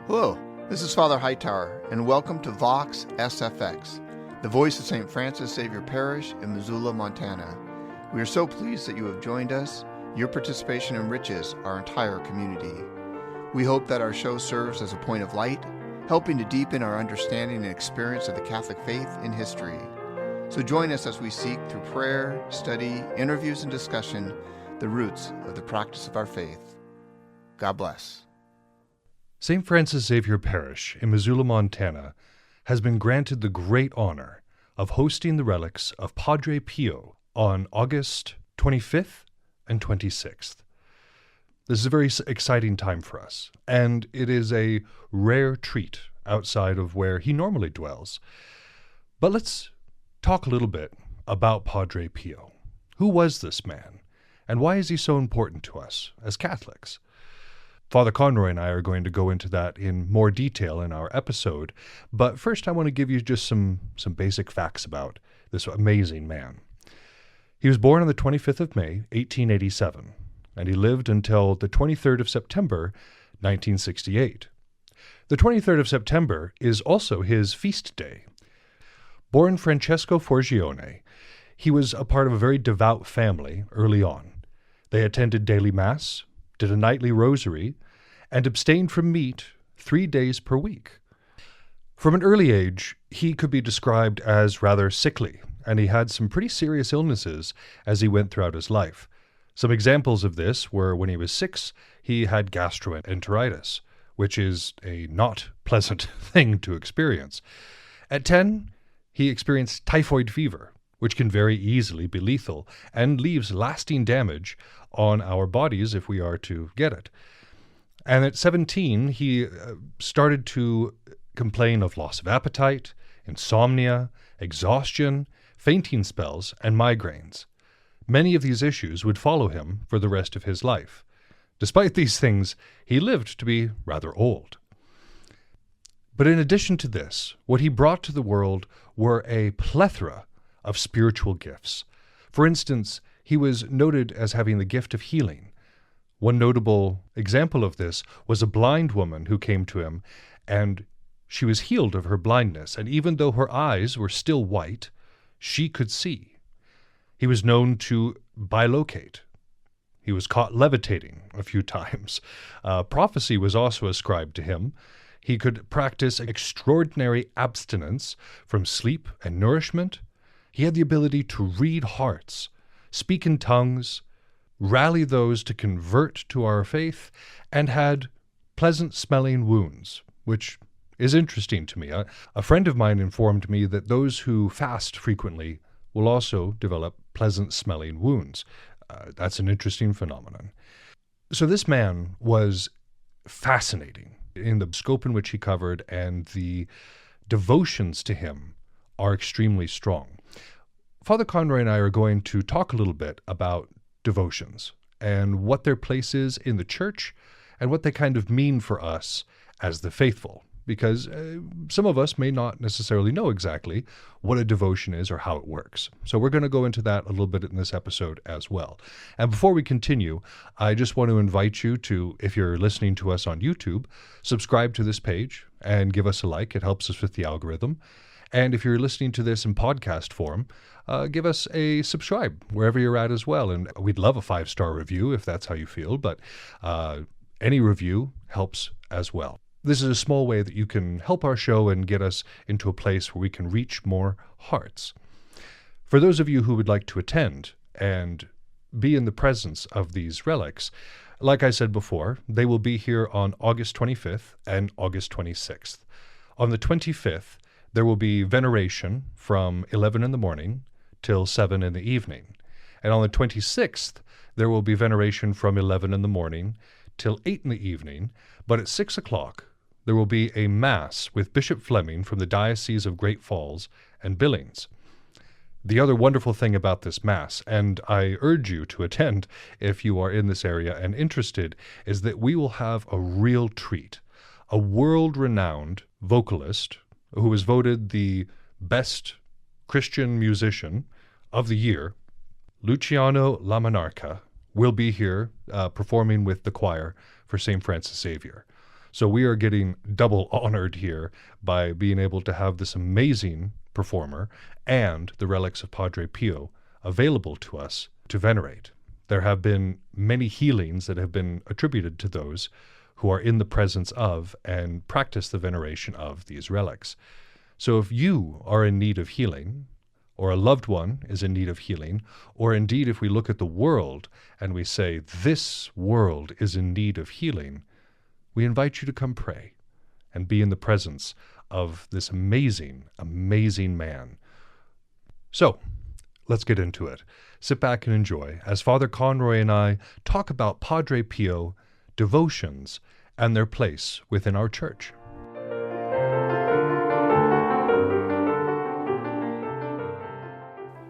Hello, this is Father Hightower, and welcome to Vox SFX, the voice of St. Francis Xavier Parish in Missoula, Montana. We are so pleased that you have joined us. Your participation enriches our entire community. We hope that our show serves as a point of light, helping to deepen our understanding and experience of the Catholic faith in history. So join us as we seek through prayer, study, interviews, and discussion the roots of the practice of our faith. God bless. St. Francis Xavier Parish in Missoula, Montana, has been granted the great honor of hosting the relics of Padre Pio on August 25th and 26th. This is a very exciting time for us, and it is a rare treat outside of where he normally dwells. But let's talk a little bit about Padre Pio. Who was this man, and why is he so important to us as Catholics? Father Conroy and I are going to go into that in more detail in our episode, but first I want to give you just some basic facts about this amazing man. He was born on the 25th of May, 1887, and he lived until the 23rd of September, 1968. The 23rd of September is also his feast day. Born Francesco Forgione, he was a part of a very devout family early on. They attended daily Mass, did a nightly rosary, and abstained from meat 3 days per week. From an early age, he could be described as rather sickly, and he had some pretty serious illnesses as he went throughout his life. Some examples of this were when he was 6, he had gastroenteritis, which is a not pleasant thing to experience. At 10, he experienced typhoid fever, which can very easily be lethal and leaves lasting damage on our bodies if we are to get it. And at 17, he started to complain of loss of appetite, insomnia, exhaustion, fainting spells, and migraines. Many of these issues would follow him for the rest of his life. Despite these things, he lived to be rather old. But in addition to this, what he brought to the world were a plethora of spiritual gifts. For instance, he was noted as having the gift of healing. One notable example of this was a blind woman who came to him, and she was healed of her blindness, and even though her eyes were still white, she could see. He was known to bilocate. He was caught levitating a few times. Prophecy was also ascribed to him. He could practice extraordinary abstinence from sleep and nourishment. He had the ability to read hearts, speak in tongues, rally those to convert to our faith, and had pleasant-smelling wounds, which is interesting to me. A friend of mine informed me that those who fast frequently will also develop pleasant-smelling wounds. That's an interesting phenomenon. So this man was fascinating in the scope in which he covered, and the devotions to him are extremely strong. Father Conroy and I are going to talk a little bit about devotions and what their place is in the church and what they kind of mean for us as the faithful, because some of us may not necessarily know exactly what a devotion is or how it works. So we're going to go into that a little bit in this episode as well. And before we continue, I just want to invite you to, if you're listening to us on YouTube, subscribe to this page and give us a like. It helps us with the algorithm. And if you're listening to this in podcast form, give us a subscribe wherever you're at as well. And we'd love a 5-star review if that's how you feel, but any review helps as well. This is a small way that you can help our show and get us into a place where we can reach more hearts. For those of you who would like to attend and be in the presence of these relics, like I said before, they will be here on August 25th and August 26th. On the 25th, there will be veneration from 11 in the morning till 7 in the evening. And on the 26th, there will be veneration from 11 in the morning till 8 in the evening. But at 6 o'clock, there will be a Mass with Bishop Fleming from the Diocese of Great Falls and Billings. The other wonderful thing about this Mass, and I urge you to attend if you are in this area and interested, is that we will have a real treat. A world-renowned vocalist who was voted the best Christian musician of the year, Luciano Lamonarca, will be here performing with the choir for St. Francis Xavier. So we are getting double honored here by being able to have this amazing performer and the relics of Padre Pio available to us to venerate. There have been many healings that have been attributed to those who are in the presence of and practice the veneration of these relics. So if you are in need of healing, or a loved one is in need of healing, or indeed if we look at the world and we say, this world is in need of healing, we invite you to come pray and be in the presence of this amazing, amazing man. So, let's get into it. Sit back and enjoy as Father Conroy and I talk about Padre Pio, devotions, and their place within our church.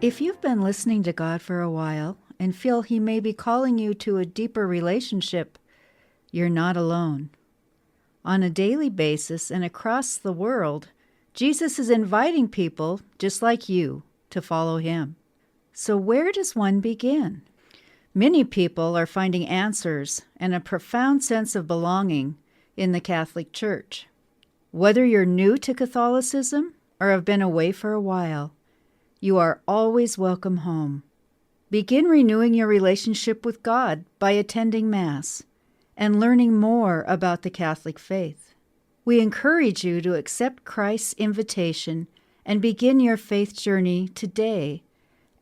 If you've been listening to God for a while and feel He may be calling you to a deeper relationship, you're not alone. On a daily basis and across the world, Jesus is inviting people just like you to follow Him. So where does one begin? Many people are finding answers and a profound sense of belonging in the Catholic Church. Whether you're new to Catholicism or have been away for a while, you are always welcome home. Begin renewing your relationship with God by attending Mass and learning more about the Catholic faith. We encourage you to accept Christ's invitation and begin your faith journey today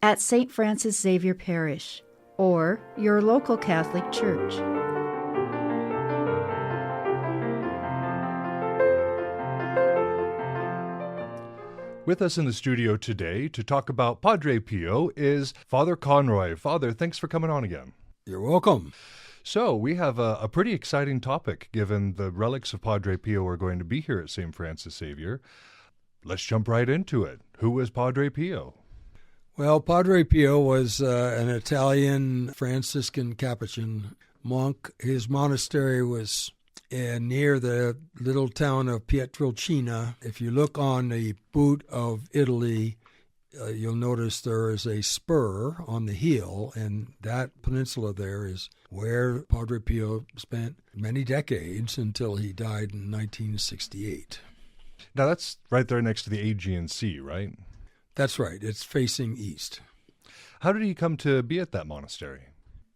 at St. Francis Xavier Parish or your local Catholic church. With us in the studio today to talk about Padre Pio is Father Conroy. Father, thanks for coming on again. You're welcome. So we have a pretty exciting topic given the relics of Padre Pio are going to be here at St. Francis Xavier. Let's jump right into it. Who was Padre Pio? Well, Padre Pio was an Italian Franciscan Capuchin monk. His monastery was near the little town of Pietrelcina. If you look on the boot of Italy, you'll notice there is a spur on the hill, and that peninsula there is where Padre Pio spent many decades until he died in 1968. Now that's right there next to the Aegean Sea, right? That's right. It's facing east. How did he come to be at that monastery?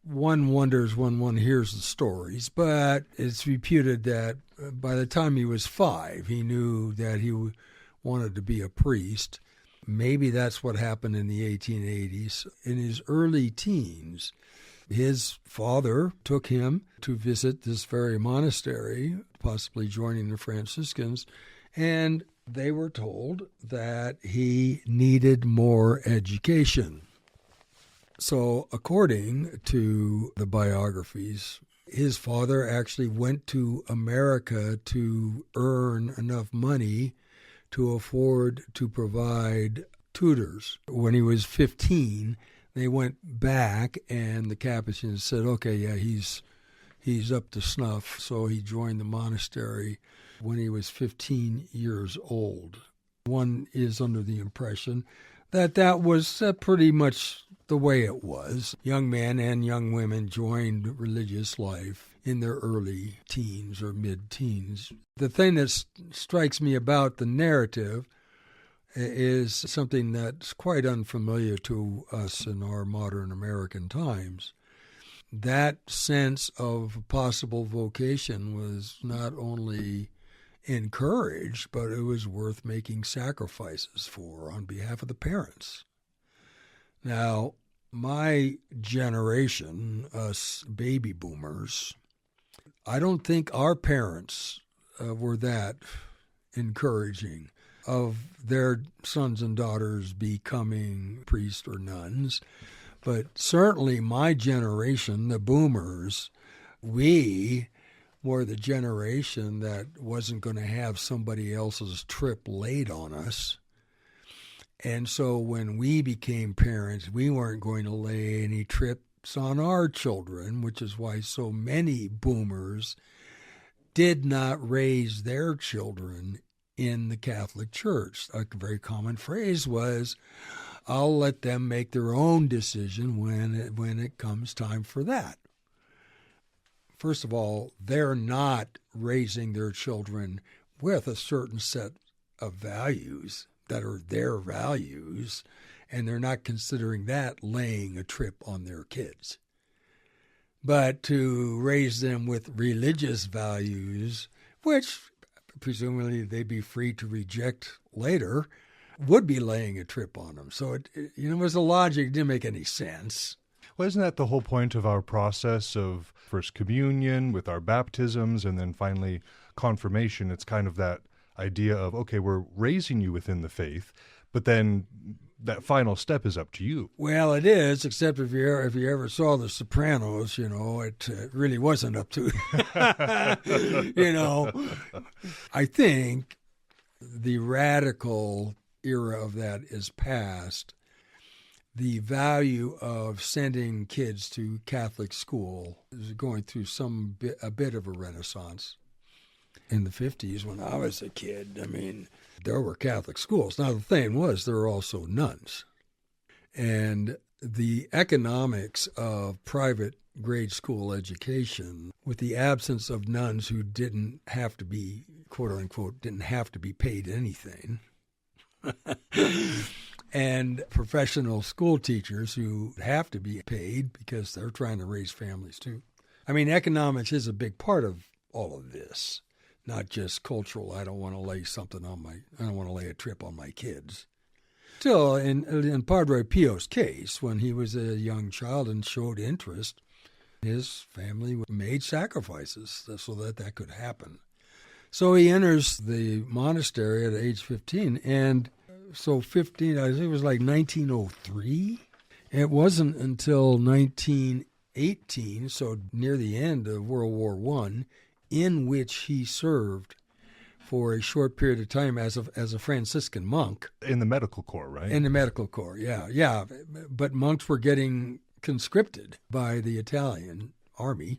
One wonders when one hears the stories, but it's reputed that by the time he was 5, he knew that he wanted to be a priest. Maybe that's what happened in the 1880s. In his early teens, his father took him to visit this very monastery, possibly joining the Franciscans, and they were told that he needed more education. So, according to the biographies, his father actually went to America to earn enough money to afford to provide tutors. When he was 15, they went back, and the Capuchins said, okay, yeah, he's up to snuff. So he joined the monastery when he was 15 years old. One is under the impression that that was pretty much the way it was. Young men and young women joined religious life in their early teens or mid-teens. The thing that strikes me about the narrative is something that's quite unfamiliar to us in our modern American times. That sense of possible vocation was not only encouraged, but it was worth making sacrifices for on behalf of the parents. Now, my generation, us baby boomers, I don't think our parents were that encouraging of their sons and daughters becoming priests or nuns. But certainly my generation, the boomers, we were the generation that wasn't going to have somebody else's trip laid on us. And so when we became parents, we weren't going to lay any trips on our children, which is why so many boomers did not raise their children in the Catholic Church. A very common phrase was, I'll let them make their own decision when it comes time for that. first of all, they're not raising their children with a certain set of values that are their values, and they're not considering that laying a trip on their kids. But to raise them with religious values, which presumably they'd be free to reject later, would be laying a trip on them. So it was a logic that didn't make any sense. Well, isn't that the whole point of our process of First Communion with our baptisms and then finally confirmation? It's kind of that idea of, okay, we're raising you within the faith, but then that final step is up to you. Well, it is, except if you ever saw The Sopranos, it really wasn't up to I think the radical era of that is past. The value of sending kids to Catholic school is going through a bit of a renaissance. In the 50s, when I was a kid, there were Catholic schools. Now, the thing was, there were also nuns. And the economics of private grade school education, with the absence of nuns who didn't have to be, quote unquote, didn't have to be paid anything, and professional school teachers who have to be paid because they're trying to raise families too. Economics is a big part of all of this, not just cultural. I don't want to lay a trip on my kids. Still, in Padre Pio's case, when he was a young child and showed interest, his family made sacrifices so that could happen. So he enters the monastery at age 15, and so 15, I think it was like 1903. It wasn't until 1918, so near the end of World War I, in which he served for a short period of time as a Franciscan monk. In the medical corps, right? In the medical corps, yeah. But monks were getting conscripted by the Italian army.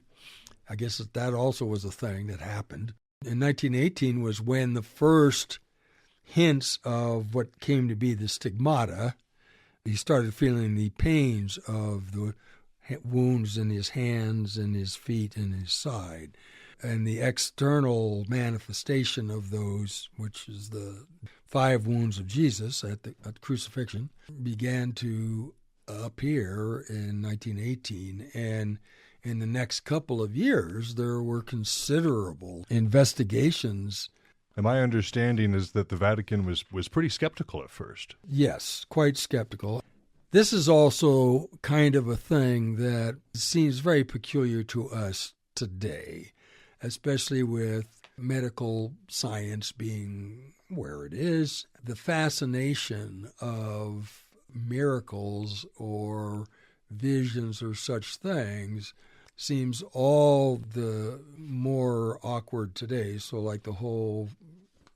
I guess that also was a thing that happened. In 1918 was when the first hints of what came to be the stigmata. He started feeling the pains of the wounds in his hands and his feet and his side. And the external manifestation of those, which is the 5 wounds of Jesus at crucifixion, began to appear in 1918. And in the next couple of years, there were considerable investigations. And my understanding is that the Vatican was pretty skeptical at first. Yes, quite skeptical. This is also kind of a thing that seems very peculiar to us today, especially with medical science being where it is. The fascination of miracles or visions or such things seems all the more awkward today. So like the whole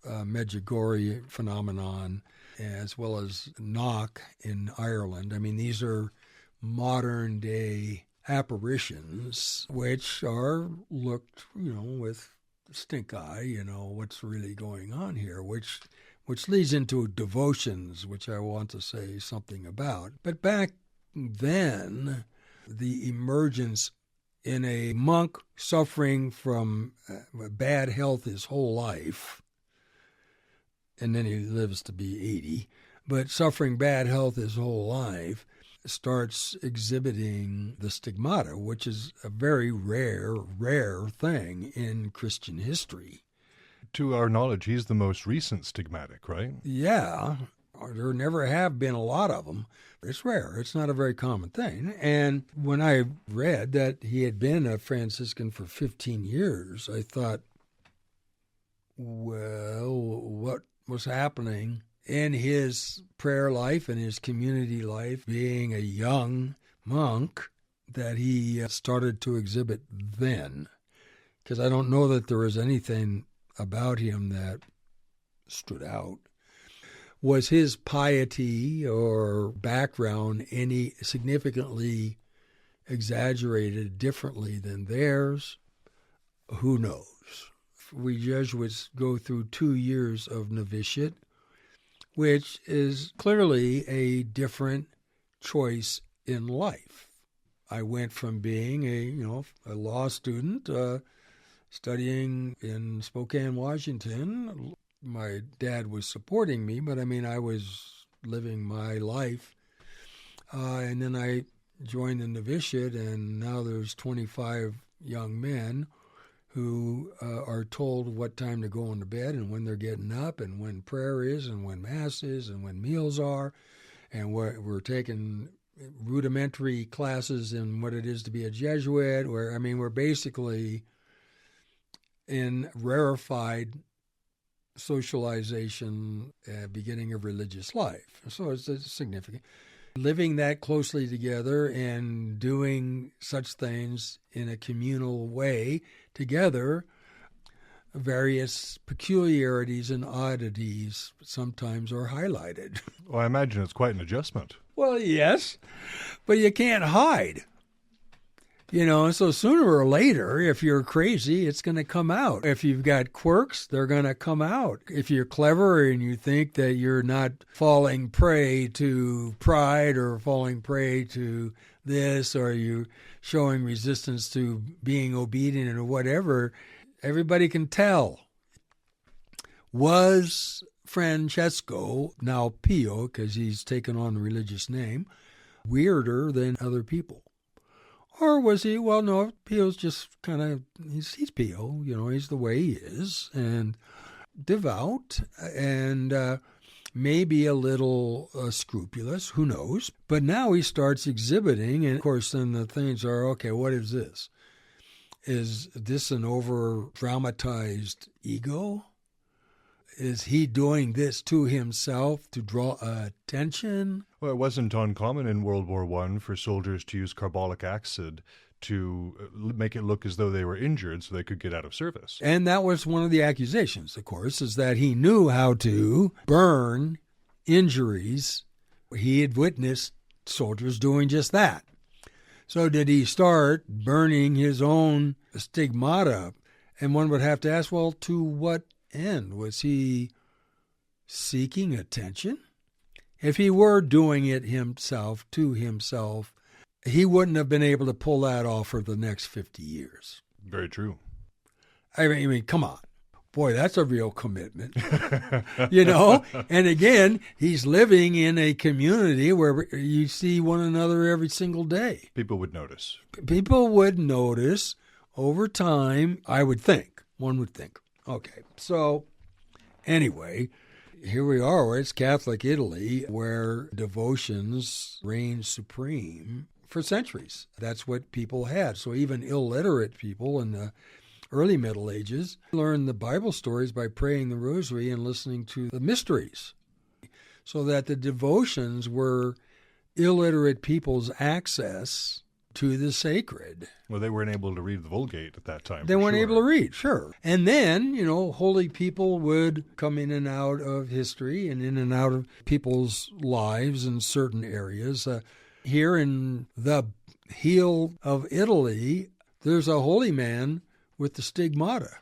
Medjugorje phenomenon, as well as Knock in Ireland. These are modern day apparitions which are looked, with stink eye, what's really going on here, which leads into devotions, which I want to say something about. But back then, the emergence in a monk suffering from bad health his whole life, and then he lives to be 80, but suffering bad health his whole life, starts exhibiting the stigmata, which is a very rare thing in Christian history. To our knowledge, he's the most recent stigmatic, right? Yeah. There never have been a lot of them. It's rare. It's not a very common thing. And when I read that he had been a Franciscan for 15 years, I thought, well, what was happening in his prayer life and his community life, being a young monk, that he started to exhibit then? Because I don't know that there was anything about him that stood out. Was his piety or background any significantly exaggerated differently than theirs? Who knows? We Jesuits go through 2 years of novitiate, which is clearly a different choice in life. I went from being a law student, studying in Spokane, Washington. My dad was supporting me, but I was living my life. And then I joined the novitiate, and now there's 25 young men who are told what time to go into bed and when they're getting up and when prayer is and when Mass is and when meals are. And we're taking rudimentary classes in what it is to be a Jesuit, we're basically in rarefied socialization, beginning of religious life. So it's significant. Living that closely together and doing such things in a communal way together, various peculiarities and oddities sometimes are highlighted. Well, I imagine it's quite an adjustment. Well, yes, but you can't hide. So sooner or later, if you're crazy, it's going to come out. If you've got quirks, they're going to come out. If you're clever and you think that you're not falling prey to pride or falling prey to this, or you're showing resistance to being obedient or whatever, everybody can tell. Was Francesco, now Pio, because he's taken on the religious name, weirder than other people? Or was he? Well, no, Pio's just kind of, he's Pio, he's the way he is, and devout, and maybe a little scrupulous, who knows? But now he starts exhibiting, and of course then the things are, okay, what is this? Is this an over-dramatized ego? Is he doing this to himself to draw attention? Well, it wasn't uncommon in World War I for soldiers to use carbolic acid to make it look as though they were injured so they could get out of service. And that was one of the accusations, of course, is that he knew how to burn injuries. He had witnessed soldiers doing just that. So did he start burning his own stigmata? And one would have to ask, well, to what end? Was he seeking attention? If he were doing it himself, to himself, he wouldn't have been able to pull that off for the next 50 years. Very true. I mean, come on. Boy, that's a real commitment. And again, he's living in a community where you see one another every single day. People would notice. People would notice over time, I would think. One would think. Okay, so anyway, here we are. It's Catholic Italy, where devotions reign supreme for centuries. That's what people had. So even illiterate people in the early Middle Ages learned the Bible stories by praying the rosary and listening to the mysteries. So that the devotions were illiterate people's access to the sacred. Well, they weren't able to read the Vulgate at that time. They weren't able to read, sure. And then, holy people would come in and out of history and in and out of people's lives in certain areas. Here in the heel of Italy, there's a holy man with the stigmata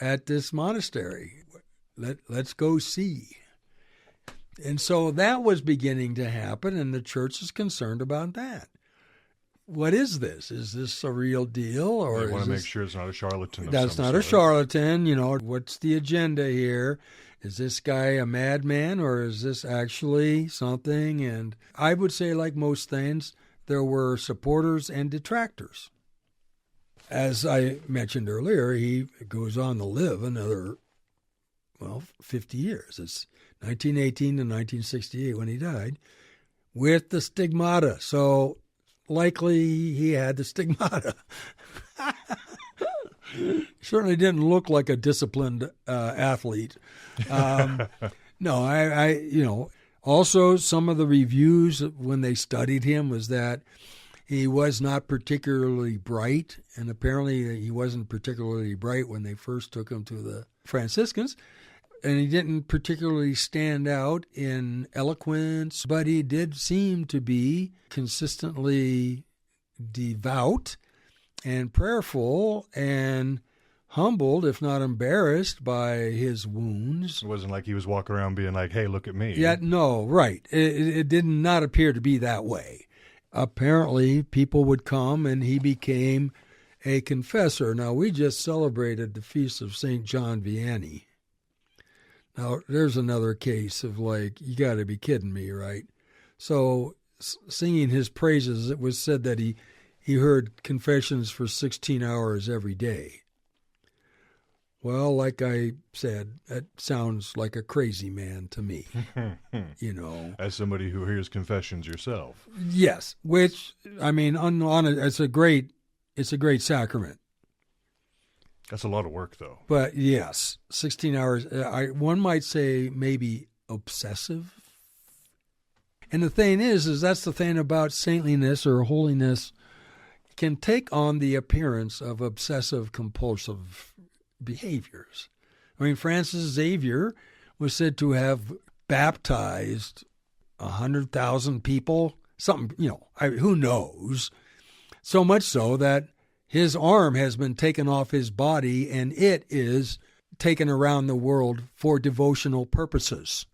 at this monastery. Let's go see. And so that was beginning to happen, and the church is concerned about that. What is this? Is this a real deal? Or they want to make sure it's not a charlatan of that's some not sort. A charlatan. What's the agenda here? Is this guy a madman, or is this actually something? And I would say, like most things, there were supporters and detractors. As I mentioned earlier, he goes on to live another, 50 years. It's 1918 to 1968 when he died, with the stigmata. So likely he had the stigmata. Certainly didn't look like a disciplined athlete. No, also some of the reviews when they studied him was that he was not particularly bright, and apparently he wasn't particularly bright when they first took him to the Franciscans. And he didn't particularly stand out in eloquence, but he did seem to be consistently devout and prayerful and humbled, if not embarrassed, by his wounds. It wasn't like he was walking around being like, hey, look at me. Yeah, no, right. It did not appear to be that way. apparently people would come and he became a confessor. Now, we just celebrated the feast of St. John Vianney. Now, there's another case of like, you got to be kidding me, right? So, singing his praises, it was said that he heard confessions for 16 hours every day. Well, like I said, that sounds like a crazy man to me, you know. As somebody who hears confessions yourself. Yes, which, I mean, it's a great sacrament. That's a lot of work, though. But yes, 16 hours, one might say maybe obsessive. And the thing is that's the thing about saintliness or holiness, can take on the appearance of obsessive compulsive behaviors. I mean, Francis Xavier was said to have baptized 100,000 people, something, you know, who knows? So much so that his arm has been taken off his body and it is taken around the world for devotional purposes.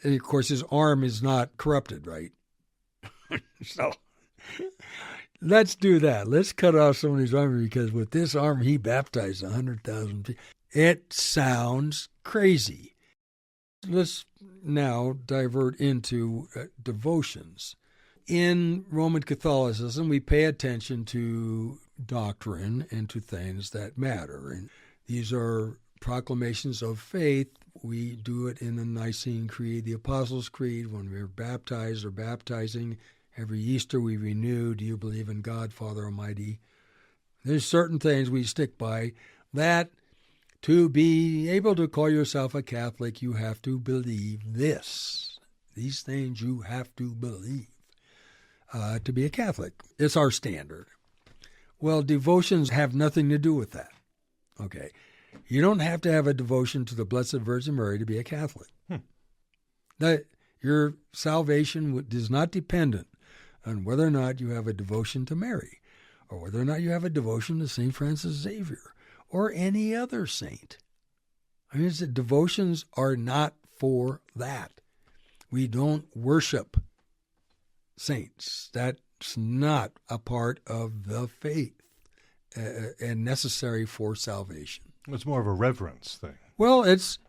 And of course, his arm is not corrupted, right? So let's do that. Let's cut off somebody's arm, because with this arm, he baptized 100,000 people. It sounds crazy. Let's now divert into devotions. In Roman Catholicism, we pay attention to doctrine and to things that matter. And these are proclamations of faith. We do it in the Nicene Creed, the Apostles' Creed, when we're baptized or baptizing. Every Easter we renew, do you believe in God, Father Almighty? There's certain things we stick by that to be able to call yourself a Catholic, you have to believe this. These things you have to believe to be a Catholic. It's our standard. Well, devotions have nothing to do with that. Okay. You don't have to have a devotion to the Blessed Virgin Mary to be a Catholic. That your salvation is not dependent on whether or not you have a devotion to Mary, or whether or not you have a devotion to St. Francis Xavier, or any other saint. I mean, devotions are not for that. We don't worship saints. That's not a part of the faith and necessary for salvation. It's more of a reverence thing. Well, it's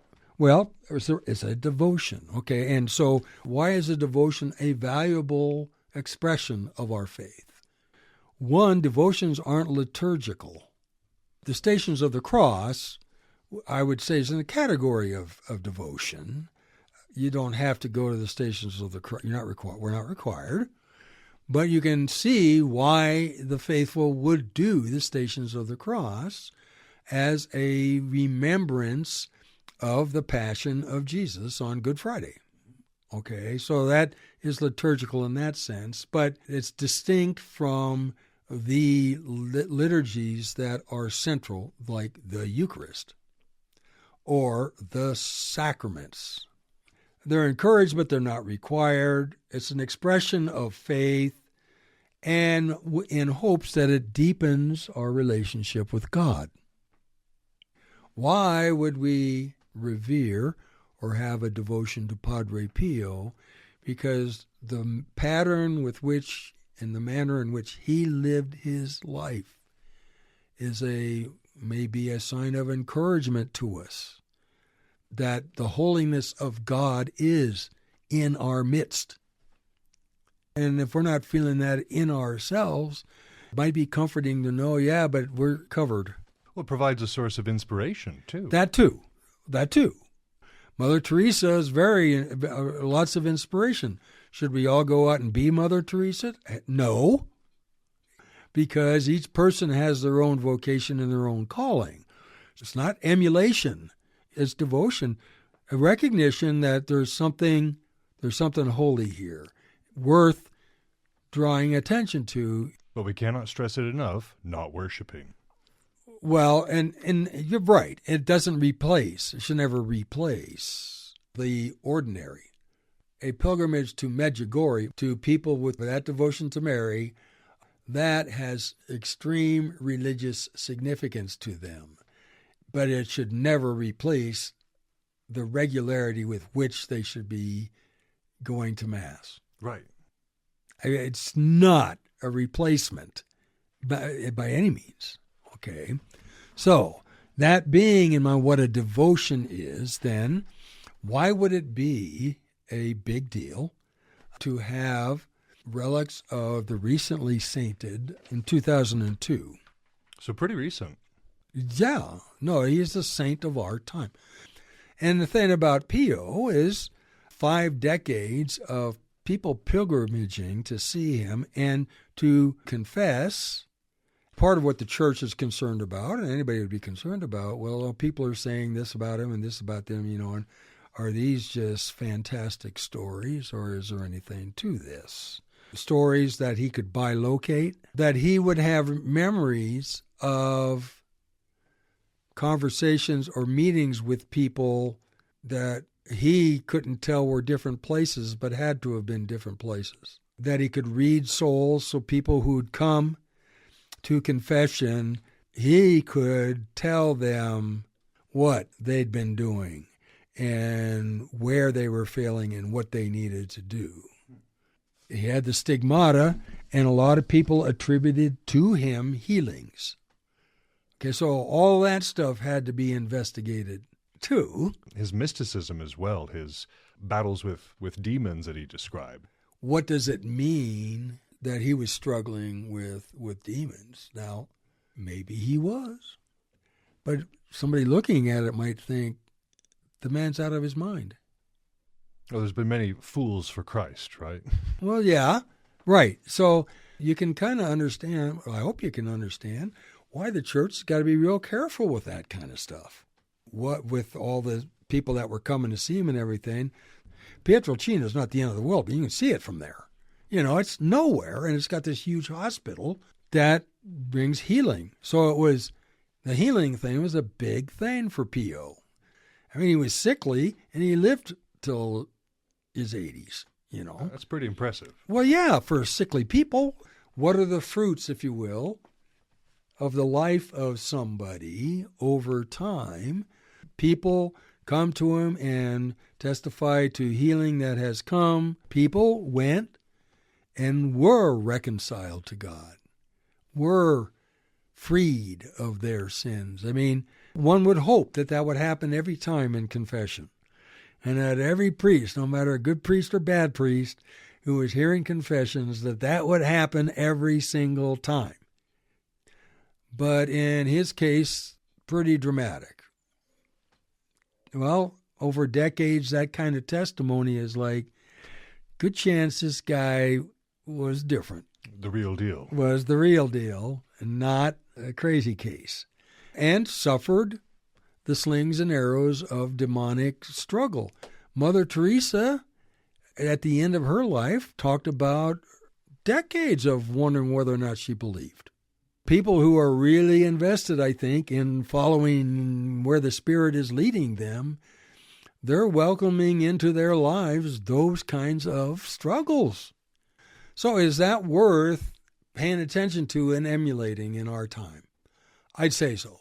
a devotion, okay? And so why is a devotion a valuable expression of our faith? One, devotions aren't liturgical. The Stations of the Cross, I would say, is in the category of devotion. You don't have to go to the Stations of the Cross. We're not required. But you can see why the faithful would do the Stations of the Cross as a remembrance of the Passion of Jesus on Good Friday. Okay, so that is liturgical in that sense, but it's distinct from the liturgies that are central, like the Eucharist or the sacraments. They're encouraged, but they're not required. It's an expression of faith and in hopes that it deepens our relationship with God. Why would we revere or have a devotion to Padre Pio? Because the pattern with which and the manner in which he lived his life is maybe a sign of encouragement to us that the holiness of God is in our midst. And if we're not feeling that in ourselves, it might be comforting to know, yeah, but we're covered. Well, it provides a source of inspiration, too. That too. Mother Teresa is lots of inspiration. Should we all go out and be Mother Teresa? No, because each person has their own vocation and their own calling. It's not emulation. It's devotion, a recognition that there's something holy here, worth drawing attention to. But we cannot stress it enough, not worshiping. Well, and you're right. It should never replace the ordinary. A pilgrimage to Medjugorje, to people with that devotion to Mary, that has extreme religious significance to them. But it should never replace the regularity with which they should be going to Mass. Right. It's not a replacement by any means. Okay, so that being in mind what a devotion is, then why would it be a big deal to have relics of the recently sainted in 2002? So pretty recent. Yeah, no, he is a saint of our time. And the thing about Pio is 5 decades of people pilgrimaging to see him and to confess. Part of what the church is concerned about, and anybody would be concerned about, well, people are saying this about him and this about them, and are these just fantastic stories, or is there anything to this? Stories that he could bilocate, that he would have memories of conversations or meetings with people that he couldn't tell were different places, but had to have been different places. That he could read souls, so people who would come to confession, he could tell them what they'd been doing and where they were failing and what they needed to do. He had the stigmata, and a lot of people attributed to him healings. Okay, so all that stuff had to be investigated too. His mysticism as well, his battles with demons that he described. What does it mean that he was struggling with demons? Now, maybe he was. But somebody looking at it might think the man's out of his mind. Well, there's been many fools for Christ, right? Well, yeah, right. So you can kind of understand, I hope you can understand, why the church has got to be real careful with that kind of stuff. What with all the people that were coming to see him and everything, Pietrelcina is not the end of the world, but you can see it from there. It's nowhere, and it's got this huge hospital that brings healing. So the healing thing was a big thing for Pio. I mean, he was sickly, and he lived till his 80s, That's pretty impressive. Well, yeah, for sickly people. What are the fruits, if you will, of the life of somebody over time? People come to him and testify to healing that has come. People went and were reconciled to God, were freed of their sins. I mean, one would hope that would happen every time in confession. And that every priest, no matter a good priest or bad priest, who was hearing confessions, that would happen every single time. But in his case, pretty dramatic. Well, over decades, that kind of testimony is like, good chance this guy was different. The real deal. Was the real deal, and not a crazy case. And suffered the slings and arrows of demonic struggle. Mother Teresa, at the end of her life, talked about decades of wondering whether or not she believed. People who are really invested, I think, in following where the Spirit is leading them, they're welcoming into their lives those kinds of struggles. So is that worth paying attention to and emulating in our time? I'd say so.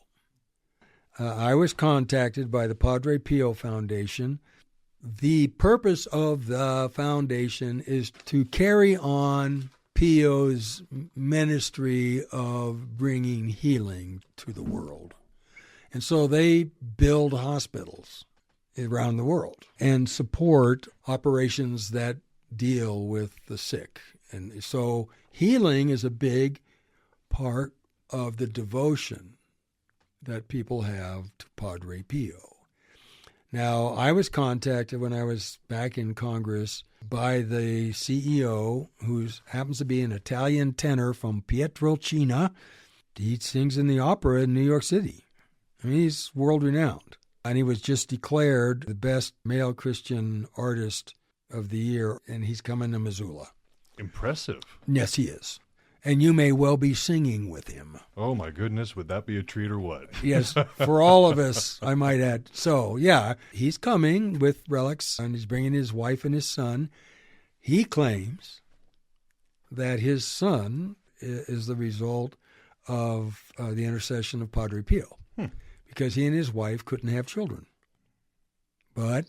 I was contacted by the Padre Pio Foundation. The purpose of the foundation is to carry on Pio's ministry of bringing healing to the world. And so they build hospitals around the world and support operations that deal with the sick. And so healing is a big part of the devotion that people have to Padre Pio. Now, I was contacted when I was back in Congress by the CEO, who happens to be an Italian tenor from Pietrelcina. He sings in the opera in New York City. I mean, he's world-renowned. And he was just declared the best male Christian artist of the year, and he's coming to Missoula. Impressive. Yes, he is. And you may well be singing with him. Oh, my goodness. Would that be a treat or what? Yes, for all of us, I might add. So, yeah, he's coming with relics, and he's bringing his wife and his son. He claims that his son is the result of the intercession of Padre Pio, because he and his wife couldn't have children. But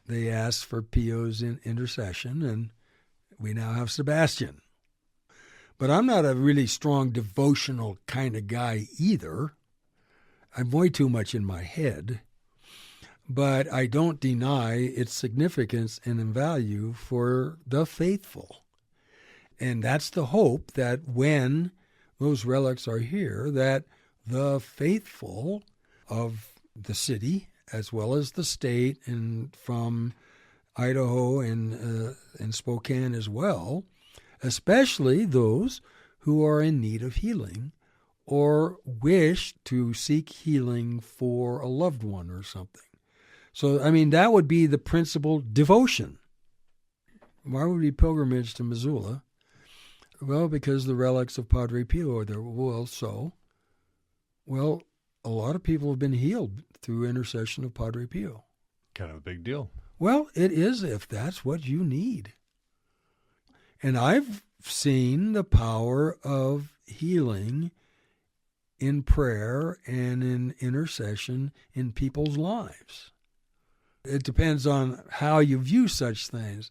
they asked for Pio's intercession, and We now have Sebastian. But I'm not a really strong devotional kind of guy either. I'm way too much in my head. But I don't deny its significance and value for the faithful. And that's the hope that when those relics are here, that the faithful of the city, as well as the state, and from Idaho and Spokane as well, especially those who are in need of healing or wish to seek healing for a loved one or something. So, I mean, that would be the principal devotion. Why would we pilgrimage to Missoula? Well, because the relics of Padre Pio are there. Well, a lot of people have been healed through intercession of Padre Pio. Kind of a big deal. Well, it is if that's what you need. And I've seen the power of healing in prayer and in intercession in people's lives. It depends on how you view such things.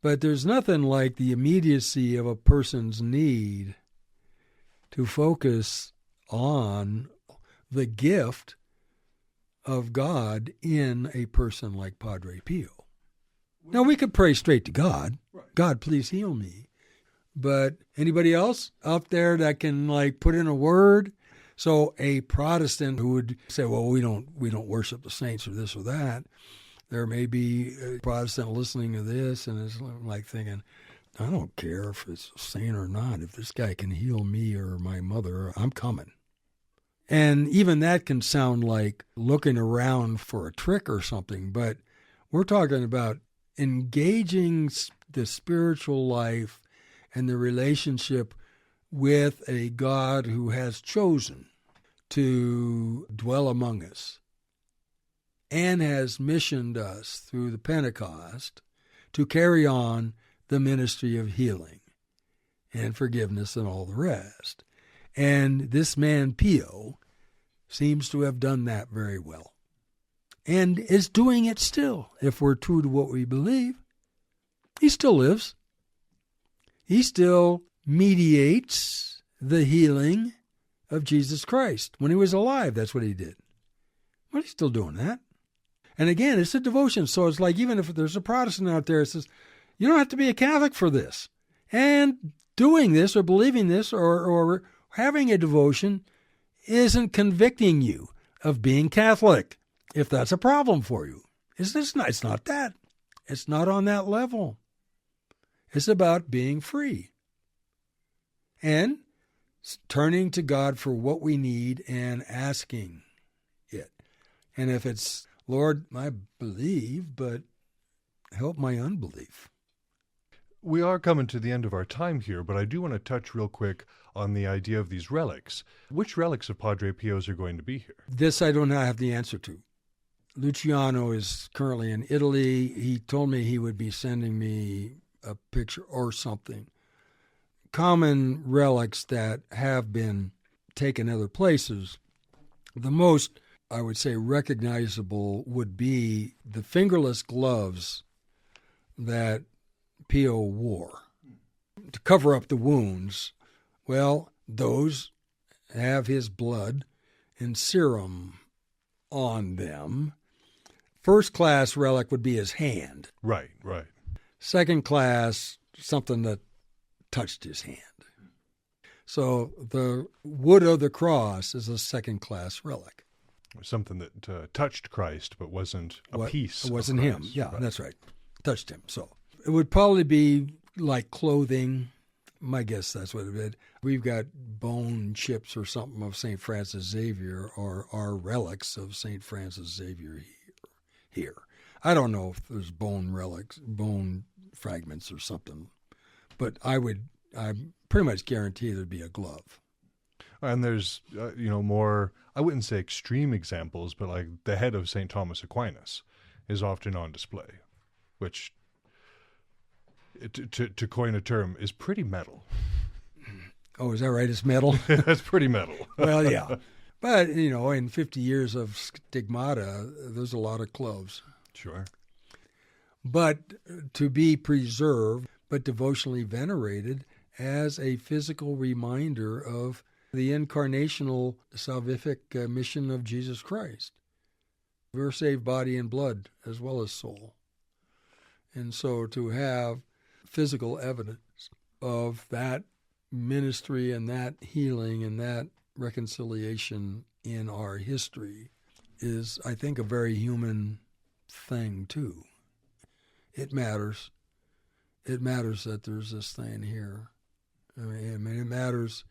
But there's nothing like the immediacy of a person's need to focus on the gift of God in a person like Padre Pio. Now, we could pray straight to God. God, please heal me. But anybody else out there that can put in a word? So a Protestant who would say, well, we don't worship the saints or this or that. There may be a Protestant listening to this and is thinking, I don't care if it's a saint or not. If this guy can heal me or my mother, I'm coming. And even that can sound like looking around for a trick or something, but we're talking about engaging the spiritual life and the relationship with a God who has chosen to dwell among us and has missioned us through the Pentecost to carry on the ministry of healing and forgiveness and all the rest. And this man, Pio, seems to have done that very well and is doing it still, if we're true to what we believe. He still lives. He still mediates the healing of Jesus Christ. When he was alive, that's what he did. Well, he's still doing that. And again, it's a devotion. So it's like, even if there's a Protestant out there that says, you don't have to be a Catholic for this. And doing this or believing this or having a devotion isn't convicting you of being Catholic, if that's a problem for you. It's not that. It's not on that level. It's about being free and turning to God for what we need and asking it. And if it's, Lord, I believe, but help my unbelief. We are coming to the end of our time here, but I do want to touch real quick on the idea of these relics. Which relics of Padre Pio's are going to be here? This I do not have the answer to. Luciano is currently in Italy. He told me he would be sending me a picture or something. Common relics that have been taken other places. The most, I would say, recognizable would be the fingerless gloves that Pio wore to cover up the wounds. Well, those have his blood and serum on them. First class relic would be his hand. Right. Second class, something that touched his hand. So the wood of the cross is a second class relic. Something that touched Christ but wasn't a piece of It wasn't Christ. him. Yeah, Right. That's right. Touched him. So it would probably be like clothing. My guess that's what it would. We've got bone chips or something of St. Francis Xavier or our relics of St. Francis Xavier here. I don't know if there's bone relics, bone fragments or something, but I'm pretty much guarantee there'd be a glove. And there's, more, I wouldn't say extreme examples, but like the head of St. Thomas Aquinas is often on display, which, to coin a term, is pretty metal. Oh, is that right? It's metal? That's pretty metal. Well, yeah. But, in 50 years of stigmata, there's a lot of cloves. Sure. But to be preserved, but devotionally venerated as a physical reminder of the incarnational salvific mission of Jesus Christ. We're saved body and blood as well as soul. And so to have physical evidence of that ministry and that healing and that reconciliation in our history is, I think, a very human thing, too. It matters. It matters that there's this thing here. I mean, it matters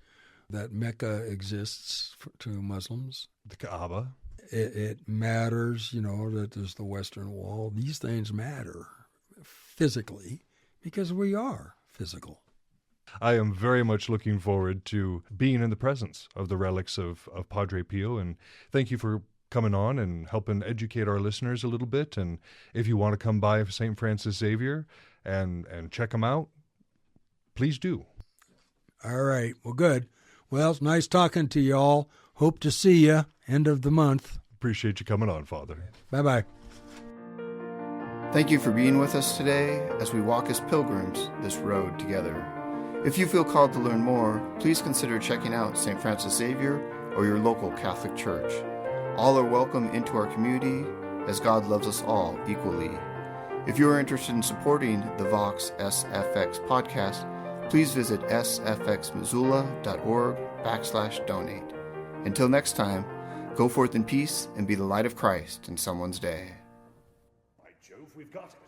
that Mecca exists to Muslims. The Kaaba. It matters, that there's the Western Wall. These things matter physically because we are physical. I am very much looking forward to being in the presence of the relics of Padre Pio, and thank you for coming on and helping educate our listeners a little bit. And if you want to come by St. Francis Xavier and check them out, please do. All right. Well, good. Well, it's nice talking to you all. Hope to see you end of the month. Appreciate you coming on, Father. Bye-bye. Thank you for being with us today as we walk as pilgrims this road together. If you feel called to learn more, please consider checking out St. Francis Xavier or your local Catholic church. All are welcome into our community as God loves us all equally. If you are interested in supporting the Vox SFX podcast, please visit sfxmissoula.org/donate. Until next time, go forth in peace and be the light of Christ in someone's day. By Jove, we've got it.